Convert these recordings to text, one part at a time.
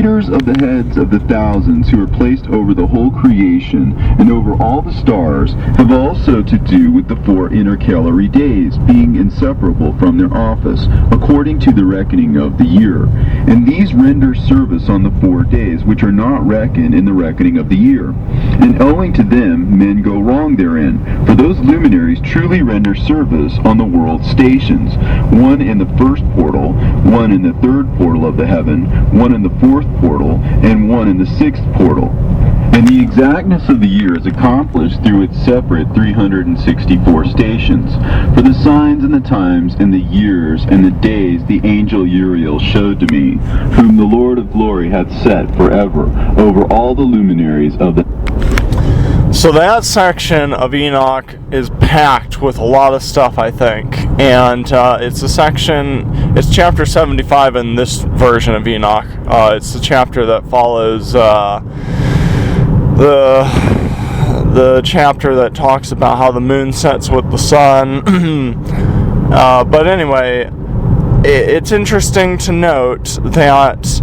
leaders of the heads of the thousands who are placed over the whole creation and over all the stars have also to do with the 4 intercalary days, being inseparable from their office, according to the reckoning of the year. And these render service on the 4 days, which are not reckoned in the reckoning of the year. And owing to them, men go wrong therein. For those luminaries truly render service on the world stations, one in the first portal, one in the third portal of the heaven, one in the fourth portal, and one in the sixth portal. And the exactness of the year is accomplished through its separate 364 stations. For the signs and the times and the years and the days the angel Uriel showed to me, whom the Lord of glory hath set forever over all the luminaries of the... So that section of Enoch is packed with a lot of stuff, I think. And it's a section, it's chapter 75 in this version of Enoch. It's the chapter that follows the chapter that talks about how the moon sets with the sun. But anyway, it's interesting to note that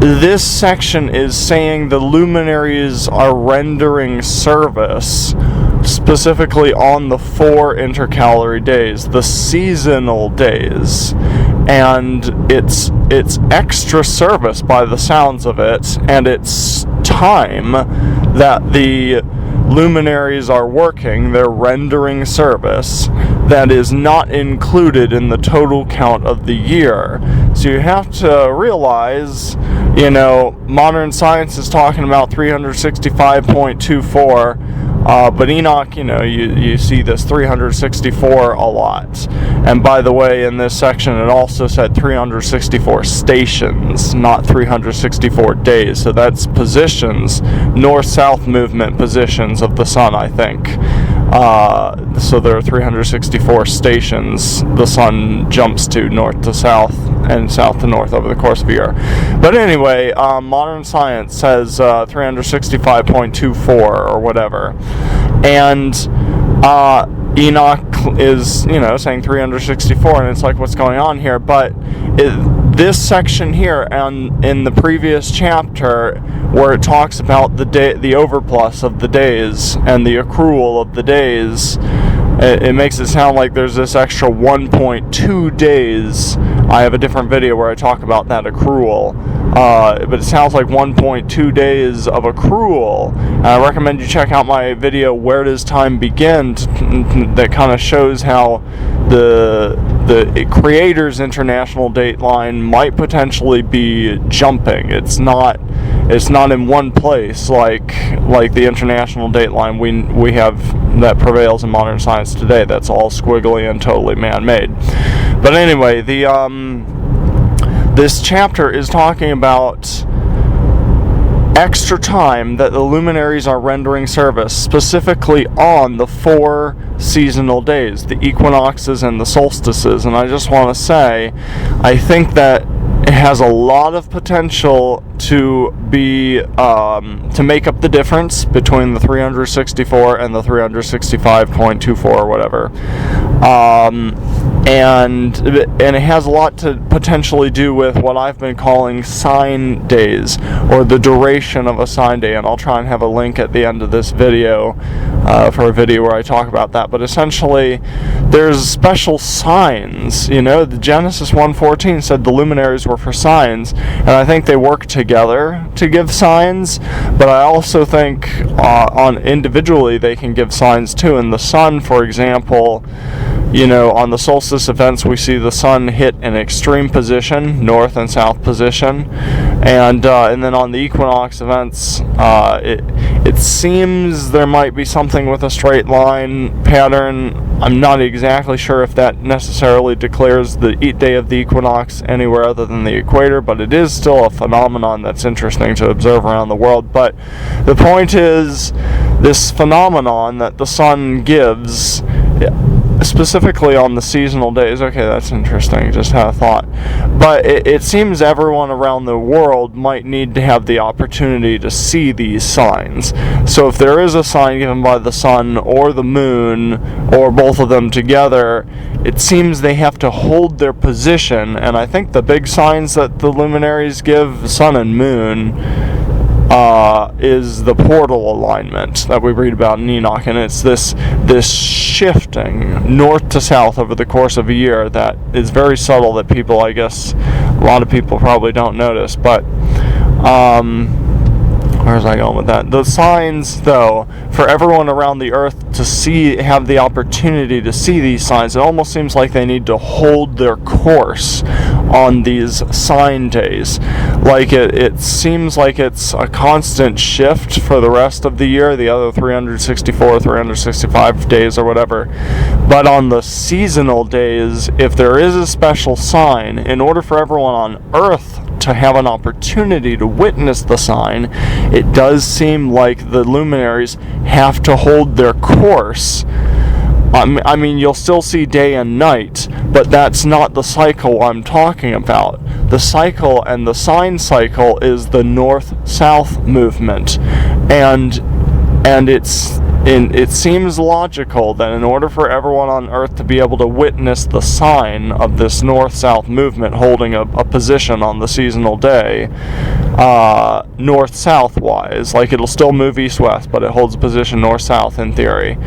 this section is saying the luminaries are rendering service specifically on the 4 intercalary days, the seasonal days, and it's extra service by the sounds of it, and it's time that the luminaries are working, they're rendering service that is not included in the total count of the year. So you have to realize, modern science is talking about 365.24, but Enoch, you see this 364 a lot. And by the way, in this section it also said 364 stations, not 364 days. So that's positions, north-south movement positions of the sun, I think. So there are 364 stations the sun jumps to, north to south and south to north over the course of a year. But anyway, modern science says 365.24 or whatever. And Enoch is, saying 364, and it's like, what's going on here? But this section here, and in the previous chapter, where it talks about the overplus of the days and the accrual of the days, it makes it sound like there's this extra 1.2 days. I have a different video where I talk about that accrual, but it sounds like 1.2 days of accrual. I recommend you check out my video, Where Does Time Begin, that kind of shows how the Creator's international dateline might potentially be jumping. It's not in one place like the international dateline we have that prevails in modern science today. That's all squiggly and totally man-made. But anyway, this chapter is talking about extra time that the luminaries are rendering service, specifically on the 4 seasonal days, the equinoxes and the solstices. And I just want to say, I think that it has a lot of potential to be to make up the difference between the 364 and the 365.24 or whatever, and it has a lot to potentially do with what I've been calling sign days, or the duration of a sign day. And I'll try and have a link at the end of this video for a video where I talk about that. But essentially, there's special signs. The Genesis 1:14 said the luminaries were for signs, and I think they work together to give signs, but I also think on individually they can give signs too. In the sun, for example, on the solstice events we see the sun hit an extreme position, north and south position, and then on the equinox events it seems there might be something with a straight line pattern. I'm not exactly sure if that necessarily declares the day of the equinox anywhere other than the equator, but it is still a phenomenon that's interesting to observe around the world. But the point is, this phenomenon that the sun gives specifically on the seasonal days. Okay, that's interesting. Just had a thought. But it seems everyone around the world might need to have the opportunity to see these signs. So if there is a sign given by the sun or the moon, or both of them together, it seems they have to hold their position. And I think the big signs that the luminaries give, sun and moon, is the portal alignment that we read about in Enoch, and it's this shifting north to south over the course of a year that is very subtle, that people, I guess, a lot of people probably don't notice. But where's I going with that? The signs, though, for everyone around the earth to see, have the opportunity to see these signs, it almost seems like they need to hold their course on these sign days. Like it seems like it's a constant shift for the rest of the year, the other 364, 365 days or whatever. But on the seasonal days, if there is a special sign, in order for everyone on earth to have an opportunity to witness the sign, it does seem like the luminaries have to hold their course. I mean, you'll still see day and night, but that's not the cycle I'm talking about. The cycle and the sign cycle is the north-south movement, and it seems logical that in order for everyone on Earth to be able to witness the sign of this north-south movement holding a position on the seasonal day, north-south-wise, like it'll still move east-west, but it holds a position north-south in theory.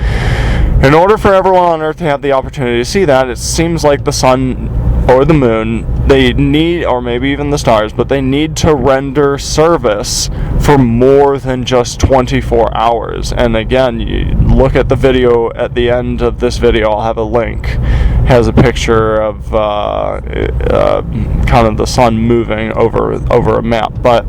In order for everyone on Earth to have the opportunity to see that, it seems like the sun or the moon, they need, or maybe even the stars, but they need to render service for more than just 24 hours. And again, you look at the video at the end of this video, I'll have a link, has a picture of kind of the sun moving over a map. But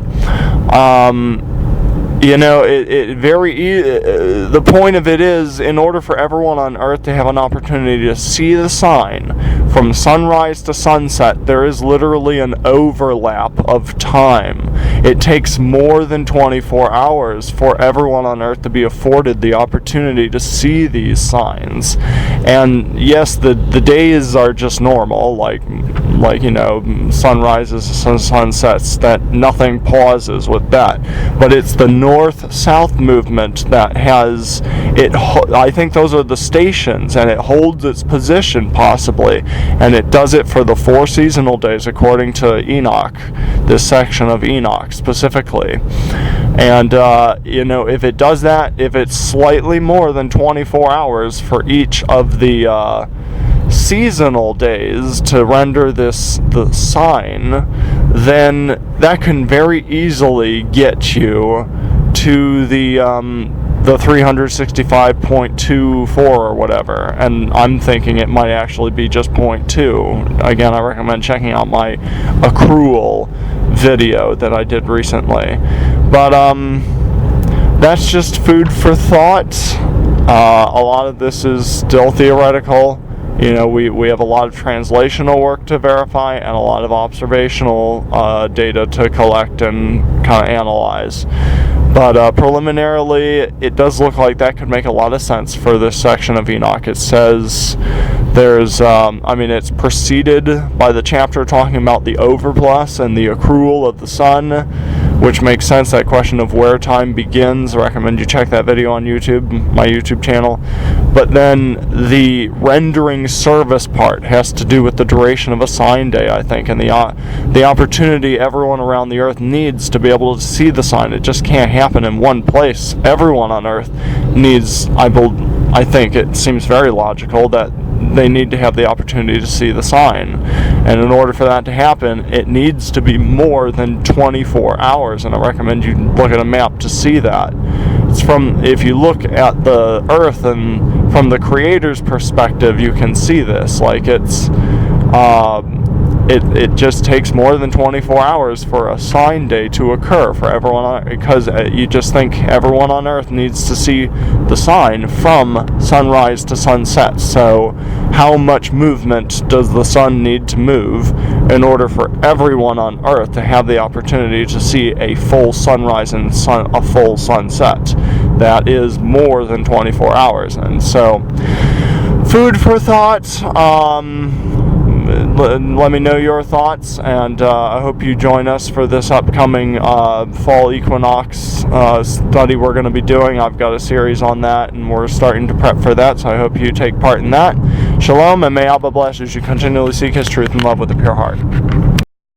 you know, the point of it is, in order for everyone on Earth to have an opportunity to see the sign, from sunrise to sunset, there is literally an overlap of time. It takes more than 24 hours for everyone on Earth to be afforded the opportunity to see these signs. And yes, the days are just normal, like you know, sunrises and sunsets, that nothing pauses with that. But it's the north-south movement that has it. I think those are the stations, and it holds its position possibly, and it does it for the 4 seasonal days according to Enoch, this section of Enoch specifically. And you know, if it does that, if it's slightly more than 24 hours for each of the seasonal days to render the sign, then that can very easily get you to the 365.24 or whatever, and I'm thinking it might actually be just 0.2. Again, I recommend checking out my accrual video that I did recently. But that's just food for thought. A lot of this is still theoretical. You know, we have a lot of translational work to verify and a lot of observational data to collect and kind of analyze. But preliminarily, it does look like that could make a lot of sense for this section of Enoch. It says there's, it's preceded by the chapter talking about the overplus and the accrual of the sun, which makes sense, that question of where time begins. I recommend you check that video on YouTube, my YouTube channel. But then the rendering service part has to do with the duration of a sign day, I think, and the opportunity everyone around the earth needs to be able to see the sign. It just can't happen in one place. Everyone on earth needs, I think it seems very logical that they need to have the opportunity to see the sign. And in order for that to happen, it needs to be more than 24 hours, and I recommend you look at a map to see that. It's if you look at the earth and from the creator's perspective, you can see this. Like it just takes more than 24 hours for a sign day to occur for everyone, because you just think everyone on earth needs to see the sign from sunrise to sunset. So how much movement does the sun need to move in order for everyone on earth to have the opportunity to see a full sunrise and a full sunset? That is more than 24 hours. And so food for thought. Let me know your thoughts, and I hope you join us for this upcoming fall equinox study we're going to be doing. I've got a series on that, and we're starting to prep for that, so I hope you take part in that. Shalom, and may Abba bless as you continually seek His truth and love with a pure heart.